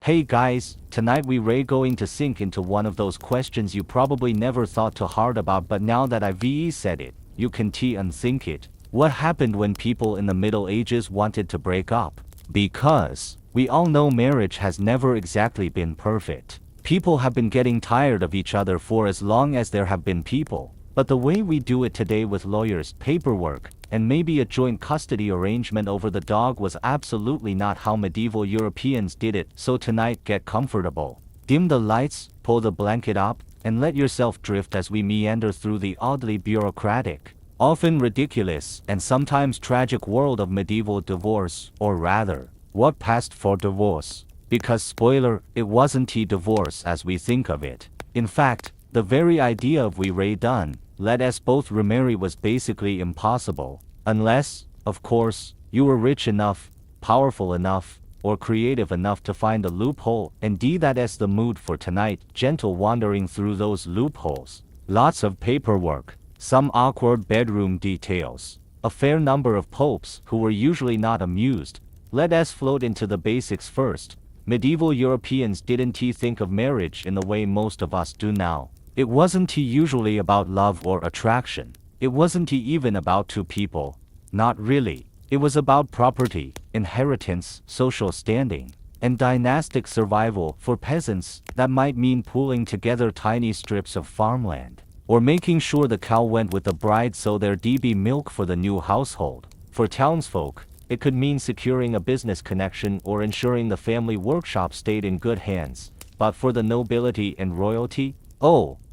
Hey guys, tonight we going to sink into one of those questions you probably never thought too hard about, but now that I've said it, you can unthink it. What happened when people in the Middle Ages wanted to break up? Because we all know marriage has never exactly been perfect. People have been getting tired of each other for as long as there have been people. But the way we do it today with lawyers, paperwork, and maybe a joint custody arrangement over the dog was absolutely not how medieval Europeans did it. So tonight, get comfortable, dim the lights, pull the blanket up, and let yourself drift as we meander through the oddly bureaucratic, often ridiculous, and sometimes tragic world of medieval divorce, or rather, what passed for divorce. Because spoiler, it wasn't divorce as we think of it. In fact, the very idea of done, let us both remarry was basically impossible, unless, of course, you were rich enough, powerful enough, or creative enough to find a loophole, and that's the mood for tonight, gentle wandering through those loopholes. Lots of paperwork, some awkward bedroom details, a fair number of popes who were usually not amused. Let us float into the basics first. Medieval Europeans didn't think of marriage in the way most of us do now. It wasn't usually about love or attraction. It wasn't even about two people. Not really. It was about property, inheritance, social standing, and dynastic survival. For peasants, that might mean pooling together tiny strips of farmland, or making sure the cow went with the bride so there'd be milk for the new household. For townsfolk, it could mean securing a business connection or ensuring the family workshop stayed in good hands. But for the nobility and royalty,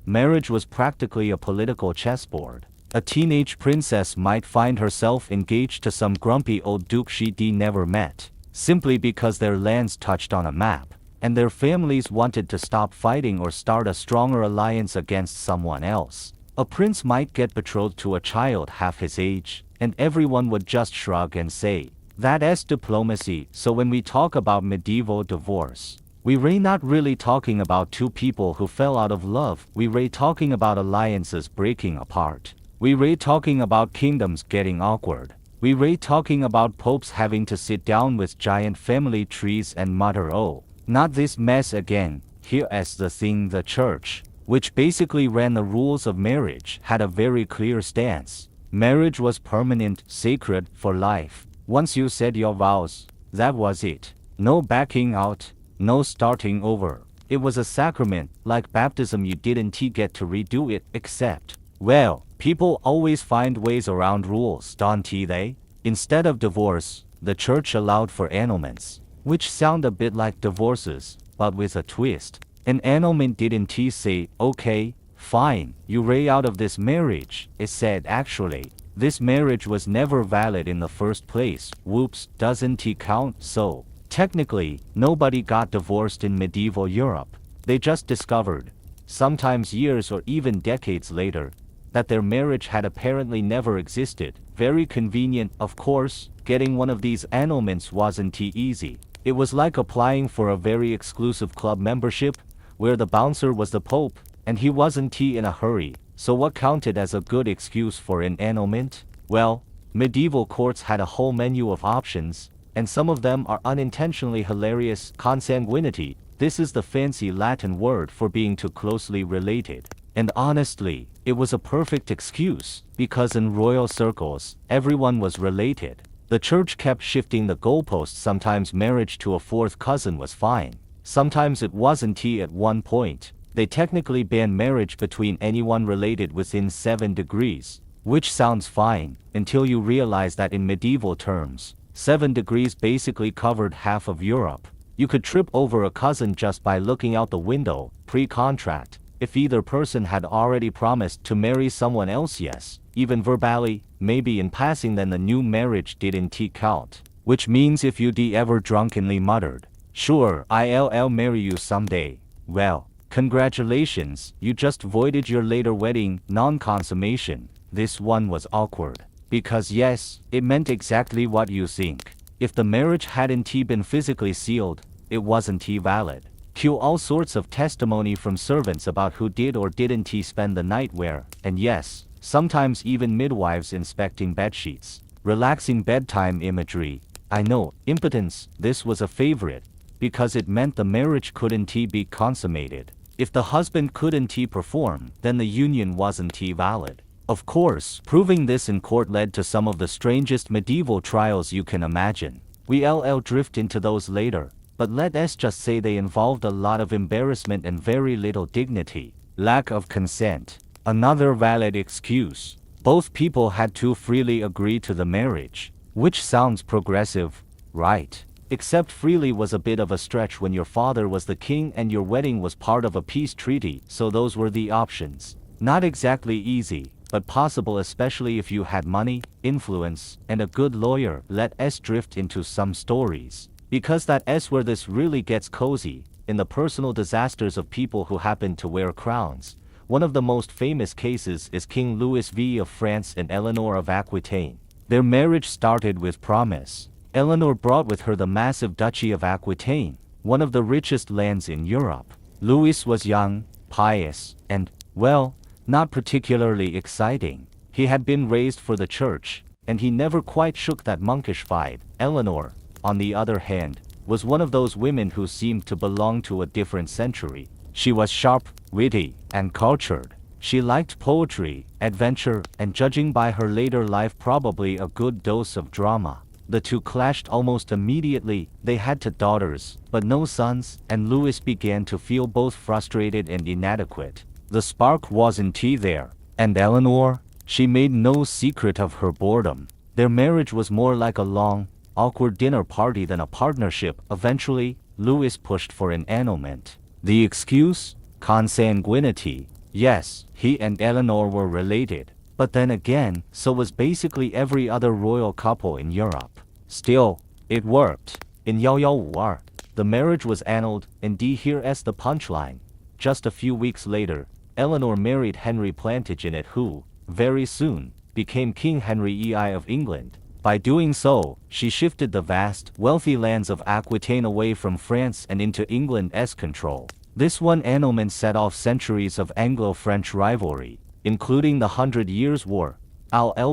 marriage was practically a political chessboard. A teenage princess might find herself engaged to some grumpy old duke she'd never met, simply because their lands touched on a map, and their families wanted to stop fighting or start a stronger alliance against someone else. A prince might get betrothed to a child half his age, and everyone would just shrug and say, that's diplomacy. So when we talk about medieval divorce, we're not really talking about two people who fell out of love. We're talking about alliances breaking apart. We're talking about kingdoms getting awkward. We're talking about popes having to sit down with giant family trees and mutter, "Oh, not this mess again." Here's the thing: the church, which basically ran the rules of marriage, had a very clear stance. Marriage was permanent, sacred, for life. Once you said your vows, that was it. No backing out. No starting over. It was a sacrament, like baptism. You didn't get to redo it, except, well, people always find ways around rules, don't they? Instead of divorce, the church allowed for annulments, which sound a bit like divorces, but with a twist. An annulment didn't say, okay, fine, you're out of this marriage. It said, actually, this marriage was never valid in the first place. Whoops, doesn't count? So technically, nobody got divorced in medieval Europe. They just discovered, sometimes years or even decades later, that their marriage had apparently never existed. Very convenient, of course. Getting one of these annulments wasn't easy. It was like applying for a very exclusive club membership, where the bouncer was the Pope, and he wasn't in a hurry. So what counted as a good excuse for an annulment? Well, medieval courts had a whole menu of options, and some of them are unintentionally hilarious. Consanguinity. This is the fancy Latin word for being too closely related. And honestly, it was a perfect excuse, because in royal circles, everyone was related. The church kept shifting the goalposts. Sometimes marriage to a fourth cousin was fine. Sometimes it wasn't. At one point, they technically banned marriage between anyone related within 7 degrees, which sounds fine, until you realize that in medieval terms, 7 degrees basically covered half of Europe. You could trip over a cousin just by looking out the window, pre-contract, if either person had already promised to marry someone else, yes, even verbally, maybe in passing, then the new marriage didn't count. Which means if you ever drunkenly muttered, "Sure, I'll marry you someday," well, congratulations, you just voided your later wedding. Non-consummation. This one was awkward. Because yes, it meant exactly what you think. If the marriage hadn't been physically sealed, it wasn't valid. Cue all sorts of testimony from servants about who did or didn't spend the night where, and yes, sometimes even midwives inspecting bedsheets. Relaxing bedtime imagery. I know, impotence, this was a favorite. because it meant the marriage couldn't be consummated. If the husband couldn't perform, then the union wasn't valid. Of course, proving this in court led to some of the strangest medieval trials you can imagine. We'll drift into those later, but let's just say they involved a lot of embarrassment and very little dignity. Lack of consent. Another valid excuse. Both people had to freely agree to the marriage. Which sounds progressive, right? Except freely was a bit of a stretch when your father was the king and your wedding was part of a peace treaty, so those were the options. Not exactly easy, but possible, especially if you had money, influence, and a good lawyer. Let's drift into some stories, because that's where this really gets cozy, in the personal disasters of people who happen to wear crowns. One of the most famous cases is King Louis V of France and Eleanor of Aquitaine. Their marriage started with promise. Eleanor brought with her the massive Duchy of Aquitaine, one of the richest lands in Europe. Louis was young, pious, and, well, not particularly exciting. He had been raised for the church, and he never quite shook that monkish vibe. Eleanor, on the other hand, was one of those women who seemed to belong to a different century. She was sharp, witty, and cultured. She liked poetry, adventure, and judging by her later life, probably a good dose of drama. The two clashed almost immediately. They had two daughters, but no sons, and Louis began to feel both frustrated and inadequate. The spark wasn't there. And Eleanor? She made no secret of her boredom. Their marriage was more like a long, awkward dinner party than a partnership. Eventually, Louis pushed for an annulment. The excuse? Consanguinity. Yes, he and Eleanor were related. But then again, so was basically every other royal couple in Europe. Still, it worked. In 1152, the marriage was annulled, and here's the punchline. Just a few weeks later, Eleanor married Henry Plantagenet, who, very soon, became King Henry I of England. By doing so, she shifted the vast, wealthy lands of Aquitaine away from France and into England's control. This one annulment set off centuries of Anglo-French rivalry, including the 100 Years' War.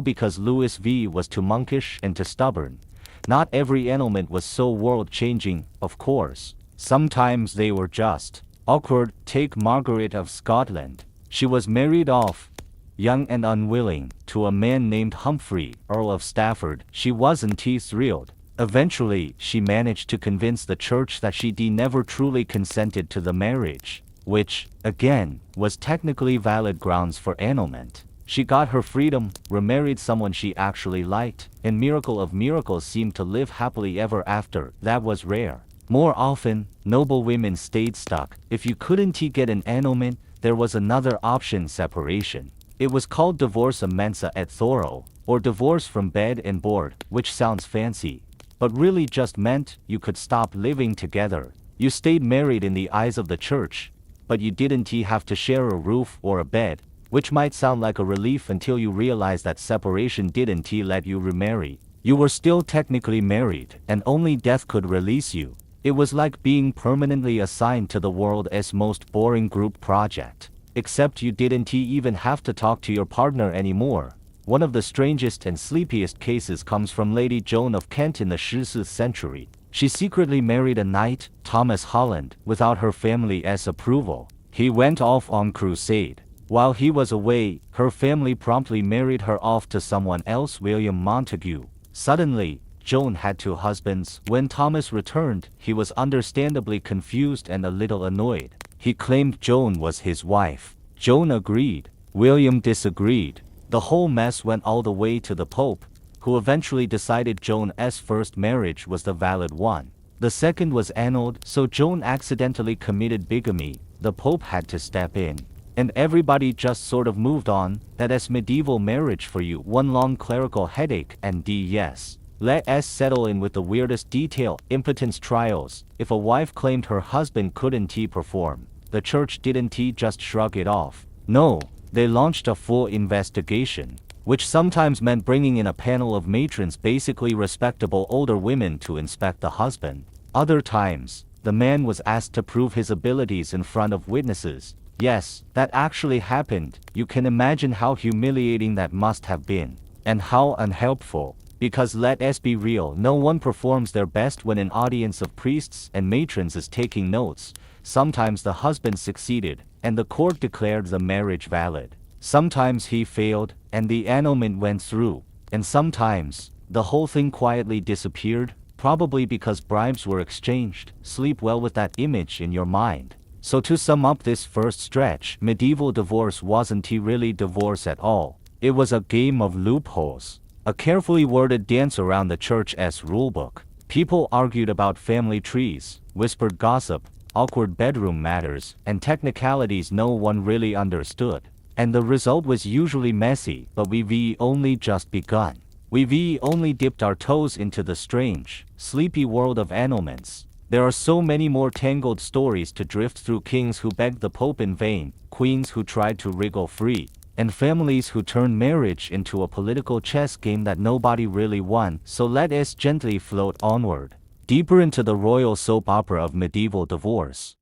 Because Louis V was too monkish and too stubborn. Not every annulment was so world-changing, of course. Sometimes they were just awkward. Take Margaret of Scotland. She was married off, young and unwilling, to a man named Humphrey, Earl of Stafford. She wasn't thrilled. Eventually, she managed to convince the church that she never truly consented to the marriage, which, again, was technically valid grounds for annulment. She got her freedom, remarried someone she actually liked, and miracle of miracles seemed to live happily ever after. That was rare. More often, noble women stayed stuck. If you couldn't get an annulment, there was another option: separation. It was called divorce a mensa et thoro, or divorce from bed and board, which sounds fancy, but really just meant you could stop living together. You stayed married in the eyes of the church, but you didn't have to share a roof or a bed, which might sound like a relief until you realize that separation didn't let you remarry. You were still technically married, and only death could release you. It was like being permanently assigned to the world's most boring group project. Except you didn't even have to talk to your partner anymore. One of the strangest and sleepiest cases comes from Lady Joan of Kent in the 16th century. She secretly married a knight, Thomas Holland, without her family's approval. He went off on crusade. While he was away, her family promptly married her off to someone else, William Montague. Suddenly, Joan had two husbands. When Thomas returned, he was understandably confused and a little annoyed. He claimed Joan was his wife. Joan agreed. William disagreed. The whole mess went all the way to the Pope, who eventually decided Joan's first marriage was the valid one. The second was annulled, so Joan accidentally committed bigamy. The Pope had to step in. And everybody just sort of moved on. That's medieval marriage for you. One long clerical headache. And yes, let's settle in with the weirdest detail: impotence trials. If a wife claimed her husband couldn't perform, the church didn't just shrug it off. No, they launched a full investigation, which sometimes meant bringing in a panel of matrons, basically respectable older women, to inspect the husband. Other times, the man was asked to prove his abilities in front of witnesses. Yes, that actually happened. You can imagine how humiliating that must have been, and how unhelpful. Because let us be real, no one performs their best when an audience of priests and matrons is taking notes. Sometimes the husband succeeded, and the court declared the marriage valid. Sometimes he failed, and the annulment went through. And sometimes, the whole thing quietly disappeared, probably because bribes were exchanged. Sleep well with that image in your mind. So to sum up this first stretch, medieval divorce wasn't really divorce at all. It was a game of loopholes. A carefully worded dance around the church's rulebook. People argued about family trees, whispered gossip, awkward bedroom matters, and technicalities no one really understood. And the result was usually messy, but we've only just begun. We've only dipped our toes into the strange, sleepy world of annulments. There are so many more tangled stories to drift through: kings who begged the Pope in vain, queens who tried to wriggle free, and families who turned marriage into a political chess game that nobody really won. So let us gently float onward, deeper into the royal soap opera of medieval divorce.